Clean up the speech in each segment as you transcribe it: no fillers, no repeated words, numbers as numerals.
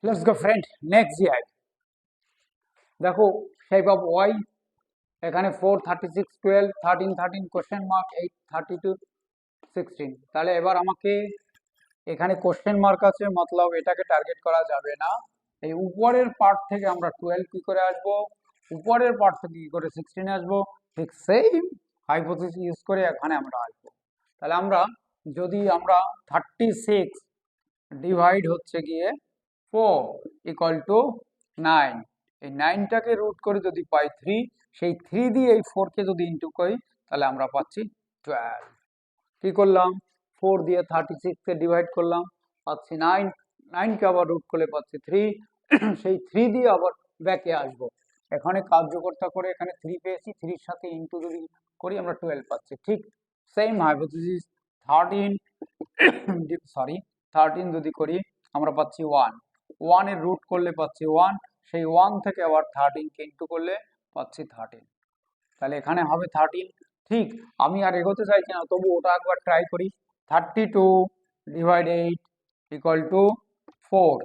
Let's go friend, next GI. দেখো, shape of Y এখানে 4, 36, 12, 13, 13 question mark, 8, 32, 16। তাহলে এবার আমাকে এখানে কোশ্চেন মার্ক আছে, মতলব এটাকে টার্গেট করা যাবে না। এই উপরের পার্ট থেকে আমরা 12 কি করে আসবো, উপরের পার্ট থেকে কি করে 16 আসবো, ঠিক সেম হাইপোথিসিস ইউজ করে এখানে আমরা আসবো। তাহলে যদি আমরা 36 ডিভাইড হচ্ছে গিয়ে 4 ইকুয়াল টু 9, এই 9টাকে রুট করে যদি পাই 3, সেই 3 দিয়ে এই 4কে যদি ইন্টু করি তাহলে আমরা পাচ্ছি 12। কি করলাম, 4 দিয়ে 36কে ডিভাইড করলাম, পাচ্ছি 9, 9কে আবার রুট করলে পাচ্ছি 3, সেই 3 দিয়ে আবার ব্যাকে আসবো, এখানে কার্যকর্তা করে এখানে 3 পেয়েছি, 3 এর সাথে ইন্টু যদি করি আমরা 12 পাচ্ছি। ঠিক সেম হাইপোথিসিস 13 13 যদি করি আমরা পাচ্ছি 1, 1 এর রুট করলে পাচ্ছি 1, সেই 1 থেকে আবার 13কে ইন্টু করলে পাচ্ছি 13। তাহলে এখানে হবে 13। ঠিক, আমি আর এগোতে চাইছি না, তবু ওটা একবার ট্রাই করি। 32 ডিভাইড 8 ইকুয়াল টু 4,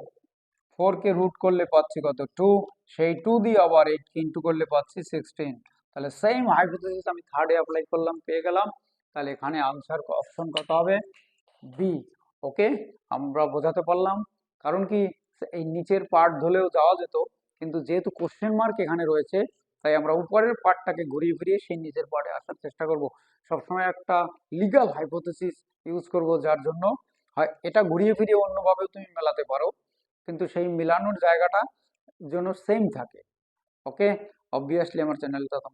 4কে রুট করলে পাচ্ছি কত 2, সেই 2 দিয়ে আবার 8কে ইন্টু করলে পাচ্ছি 16। তাহলে সেম হাইপোথিসিস আমি থার্ডে অ্যাপ্লাই করলাম, পেয়ে গেলাম। তাহলে এখানে আনসার অপশন কত হবে, বি। ওকে, আমরা বোঝাতে পারলাম। কারণ কি, এই নিচের পার্ট ধরেও যাওয়া যেত, কিন্তু যেহেতু কোশ্চেন মার্ক এখানে রয়েছে, তাই আমরা উপরের পার্টটাকে ঘুরিয়ে ফিরিয়ে সেই নিচের পার্টে আসার চেষ্টা করব। সবসময় একটা লিগ্যাল হাইপোথিসিস ইউজ করব, যার জন্য হয় এটা ঘুরিয়ে ফিরিয়ে অন্যভাবেও তুমি মেলাতে পারো, কিন্তু সেই মিলানোর জায়গাটা যেন সেম থাকে। ওকে, অবভিয়াসলি আমার চ্যানেলটা তোমরা